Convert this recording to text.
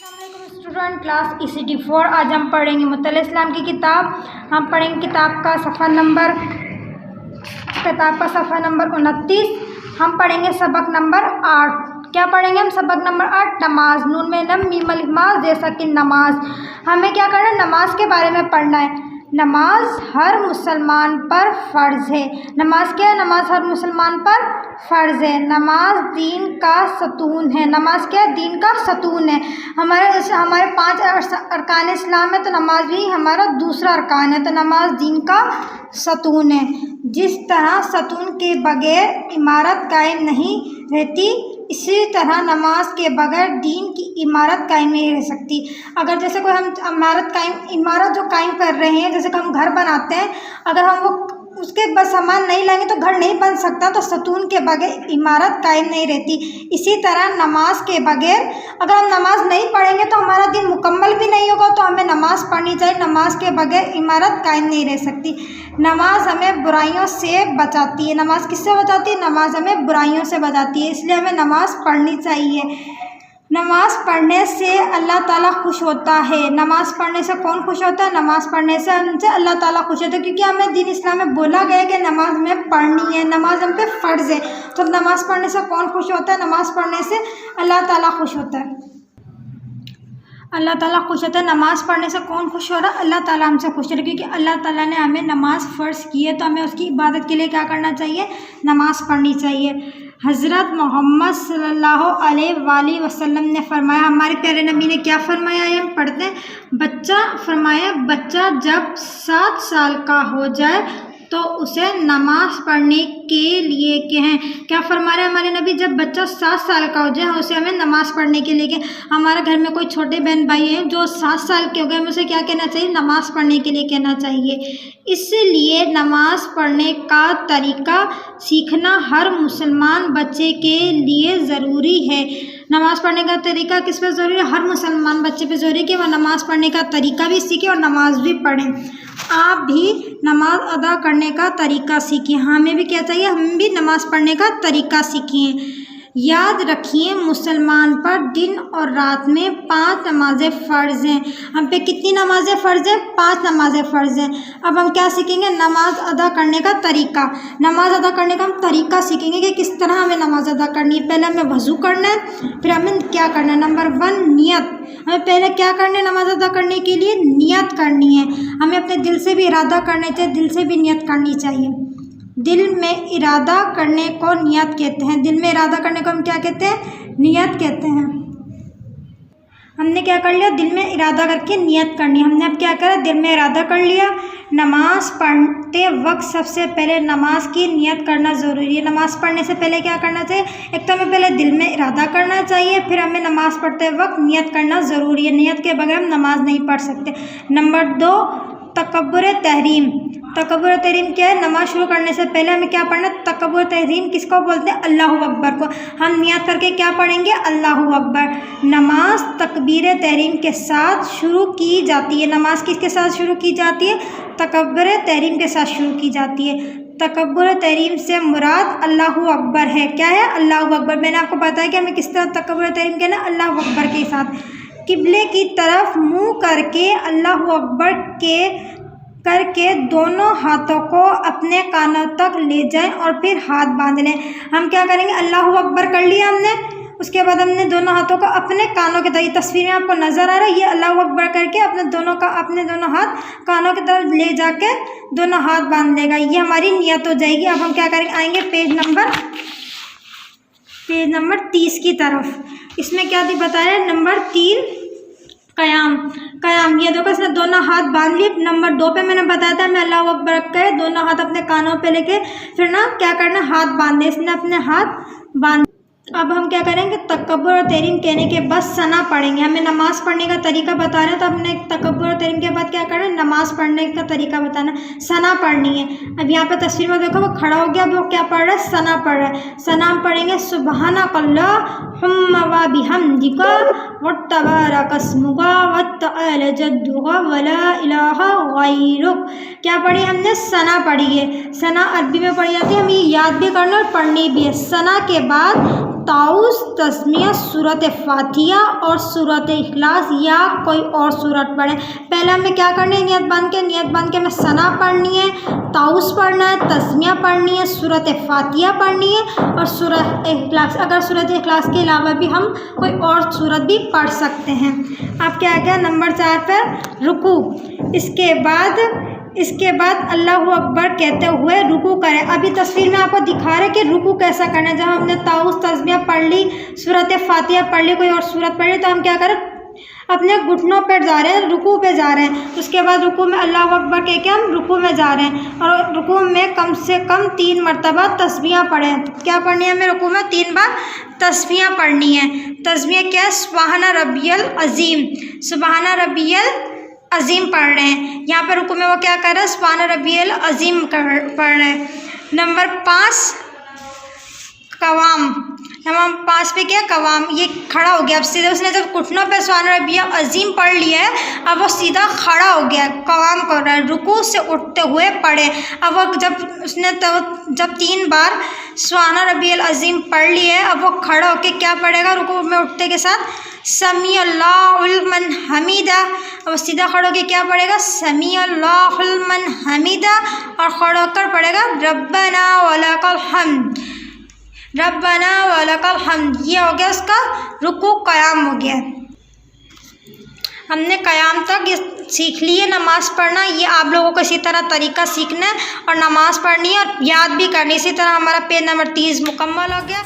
Student class ECT4। आज हम पढ़ेंगे मुत्तल इस्लाम की किताब। हम पढ़ेंगे किताब का सफ़ा नंबर 29। हम पढ़ेंगे सबक नंबर 8। क्या पढ़ेंगे हम? सबक नंबर 8 नमाज। नून में लम मीम अलिफ मा जैसा कि नमाज। हमें क्या करना है? नमाज के बारे में पढ़ना है। नमाज हर मुसलमान पर फ़र्ज़ है। नमाज क्या है? नमाज हर मुसलमान पर फ़र्ज़ है। नमाज दीन का सतून है। नमाज क्या है? दीन का सतून है। हमारे 5 अरकान इस्लाम है, तो नमाज भी हमारा दूसरा अरकान है। तो नमाज दीन का सतून है। जिस तरह सतून के बगैर इमारत कायम नहीं रहती, इसी तरह नमाज के बगैर दीन की इमारत कायम नहीं रह सकती। अगर जैसे कोई हम इमारत जो कायम कर रहे हैं, जैसे कि हम घर बनाते हैं, अगर हम वो उसके बस सामान नहीं लाएंगे तो घर नहीं बन सकता। तो सतून के बगैर इमारत कायम नहीं रहती। इसी तरह नमाज के बगैर अगर हम नमाज नहीं पढ़ेंगे तो हमारा दिन मुकम्मल भी नहीं होगा। तो हमें नमाज पढ़नी चाहिए। नमाज के बगैर इमारत कायम नहीं रह सकती। नमाज हमें बुराइयों से बचाती है। नमाज किससे बचाती है? नमाज हमें बुराइयों से बचाती है। इसलिए हमें नमाज पढ़नी चाहिए। नमाज़ पढ़ने से अल्लाह ताला खुश होता है। नमाज़ पढ़ने से कौन खुश होता है? नमाज़ पढ़ने से हमसे अल्लाह ताला खुश होता है, क्योंकि हमें दीन इस्लाम में बोला गया है कि नमाज में पढ़नी है, नमाज हम पे फ़र्ज़ है। तो नमाज़ पढ़ने से कौन खुश होता है? नमाज़ पढ़ने से अल्लाह ताला खुश होता है। अल्लाह ताला खुश होता है। नमाज़ पढ़ने से कौन खुश हो रहा है? अल्लाह ताला हमसे खुश हो रहा है, क्योंकि अल्लाह ताला ने हमें नमाज़ फ़र्ज़ की है। तो हमें उसकी इबादत के लिए क्या करना चाहिए? नमाज़ पढ़नी चाहिए। हज़रत मोहम्मद सल्लल्लाहु अलैहि वसल्लम ने फरमाया, हमारे प्यारे नबी ने क्या फरमाया है? हम पढ़ते हैं। बच्चा जब 7 साल का हो जाए तो उसे नमाज पढ़ने के लिए कहें। क्या फरमा रहे हैं हमारे नबी? जब बच्चा 7 साल का हो जाए उसे हमें नमाज पढ़ने के लिए कहें। हमारे घर में कोई छोटे बहन भाई हैं जो 7 साल के हो गए, हमें उसे क्या कहना चाहिए? नमाज पढ़ने के लिए कहना चाहिए। इसलिए नमाज पढ़ने का तरीका सीखना हर मुसलमान बच्चे के लिए ज़रूरी है। नमाज़ पढ़ने का तरीका किस पे ज़रूरी है? हर मुसलमान बच्चे पे ज़रूरी है कि वह नमाज़ पढ़ने का तरीका भी सीखे और नमाज भी पढ़ें। आप भी नमाज अदा करने का तरीका सीखें। हमें भी क्या चाहिए? हम भी नमाज़ पढ़ने का तरीका सीखें। याद रखिए, मुसलमान पर दिन और रात में 5 नमाज़ें फ़र्ज़ हैं। हम पे कितनी नमाज़ें फ़र्ज़ हैं? 5 नमाज़ें फ़र्ज़ हैं। अब हम क्या सीखेंगे? नमाज अदा करने का तरीका। नमाज अदा करने का हम तरीका सीखेंगे कि किस तरह हमें नमाज अदा करनी है। पहले हमें वज़ू करना है, फिर हमें क्या करना है? नंबर 1 नियत। हमें पहले क्या करना है? नमाज अदा करने के लिए नियत करनी है। हमें अपने दिल से भी इरादा करना चाहिए, दिल से भी नियत करनी चाहिए। दिल में इरादा करने को नियत कहते हैं। दिल में इरादा करने को हम क्या कहते हैं? नियत कहते हैं। हमने क्या कर लिया? दिल में इरादा करके नियत करनी। हमने अब क्या करा? दिल में इरादा कर लिया। नमाज पढ़ते वक्त सबसे पहले नमाज की नियत करना ज़रूरी है। नमाज़ पढ़ने से पहले क्या करना चाहिए? एक तो हमें पहले दिल में इरादा करना चाहिए, फिर हमें नमाज़ पढ़ते वक्त नियत करना ज़रूरी है। नियत के बगैर हम नमाज नहीं पढ़ सकते। नंबर 2 तकब्बुर तहरीम। तकब्बुर तहरीम क्या है? नमाज शुरू करने से पहले हमें क्या पढ़ना है? तकब्बुर तहरीम किसको बोलते हैं? अल्लाहु अकबर को। हम नियत करके क्या पढ़ेंगे? अल्लाहु अकबर। नमाज तकबीर तहरीम के साथ शुरू की जाती है। नमाज किसके साथ शुरू की जाती है? तकब्बुर तहरीम के साथ शुरू की जाती है। तकब्बुर तहरीम से मुराद अल्लाहु अकबर है। क्या है? अल्लाहु अकबर। मैंने आपको बताया कि हमें किस तरह तकब्बुर तहरीम कहना है? अल्लाहु अकबर के साथ। किबले की तरफ मुँह करके अल्लाहु अकबर करके दोनों हाथों को अपने कानों तक ले जाएं और फिर हाथ बांध लें। हम क्या करेंगे? अल्लाहु अकबर कर लिया हमने, उसके बाद हमने दोनों हाथों को अपने कानों के तरफ, तस्वीर में आपको नज़र आ रहा है, ये अल्लाहु अकबर करके अपने दोनों हाथ कानों की तरफ ले जाके दोनों हाथ बांध लेगा। ये हमारी नियत हो जाएगी। अब हम क्या करेंगे? आएंगे पेज नंबर 30 की तरफ। इसमें क्या बताया है? नंबर 3 कयाम। ये देखो, इसने दोनों हाथ बांध लिए। नंबर 2 पे मैंने बताया था, मैं अल्लाहु अकबर कहे, दोनों हाथ अपने कानों पे लेके फिर ना क्या करना? हाथ बांधे। इसने अपने हाथ बांध। अब हम क्या करेंगे? तकब्बुर और तहरीम कहने के बाद सना पढ़ेंगे। हमें नमाज पढ़ने का तरीका बता रहे हैं, तो हमने तकब्बुर और तहरीम के बाद क्या करना है? नमाज पढ़ने का तरीका बताना, सना पढ़नी है। अब यहाँ पे तस्वीर में देखो, वो खड़ा हो गया, वो क्या पढ़ रहा है? सना पढ़ रहा है। सना हम पढ़ेंगे सुब्हानकल्लाहुम्मा व बिहम्दिका वतबारकस्मुका वतआला जद्दुका वला इलाहा गैरुक। क्या पढ़ी हमने? सना पढ़ी है। सना अरबी में पढ़ी जाती है, हमें याद भी करना और पढ़नी भी है। सना के बाद ताउस, तस्मिया, सूरत फातिहा और सूरत इखलास या कोई और सूरत पढ़ें। पहले हमें क्या करनी है, नियत बांध के हमें सना पढ़नी है, ताउस पढ़ना है, तस्मिया पढ़नी है, सूरत फातिहा पढ़नी है और सूरत इखलास। अगर सूरत इखलास के अलावा भी हम कोई और सूरत भी पढ़ सकते हैं। अब क्या आ गया नंबर 4 पर रुकू। इसके बाद अल्लाहु अकबर कहते हुए रुकू करें। अभी तस्वीर में आपको दिखा रहे कि रुकू कैसा करना है। जब हमने ताउस, तस्बिया पढ़ ली, सूरत फातिहा पढ़ ली, कोई और सूरत पढ़ ली, तो हम क्या करें, अपने घुटनों पर जा रहे हैं, रुकू पे जा रहे हैं। उसके बाद रुकू में अल्लाहु अकबर कह के हम रुकू में जा रहे हैं और रुकू में कम से कम 3 मरतबा तस्बियाँ पढ़ें। क्या पढ़नी है हमें, रुकू में 3 बार तस्बियाँ पढ़नी है। तस्बियाँ क्या है, सुबहाना रब्बियल अज़ीम, सुबहाना रब्बियल अज़ीम पढ़ रहे हैं। यहाँ पर रुकू में वो क्या कर रहे हैं, सुबहाना रब्बियल अज़ीम पढ़ रहे हैं। नंबर 5 कवाम। नंबर 5 पे क्या, कवाम, ये खड़ा हो गया। अब सीधे उसने जब घुटनों पे सुबहाना रब्बियल अज़ीम पढ़ लिया है, अब वो सीधा खड़ा हो गया, कवाम कर रहा है, रुकू से उठते हुए पढ़े। अब वो जब 3 बार सुबहाना रब्बियल अज़ीम पढ़ लिया है, अब वो खड़ा होके क्या पढ़ेगा, रुकू में उठते के साथ समी अल्लाहु लिमन हमीदा। अब सीधा खड़ा होकर क्या पढ़ेगा, समी अल्लाहु लिमन हमीदा और खड़ा होकर पढ़ेगा रब्बना वलकल हम्द, रब्बना वलकल हम्द। ये हो गया उसका रुकू, कयाम हो गया। हमने कयाम तक ये सीख लिए। नमाज़ पढ़ना ये आप लोगों को इसी तरह तरीका सीखना है और नमाज़ पढ़नी है और याद भी करनी। इसी तरह हमारा पेज नंबर 30 मुकम्मल हो गया।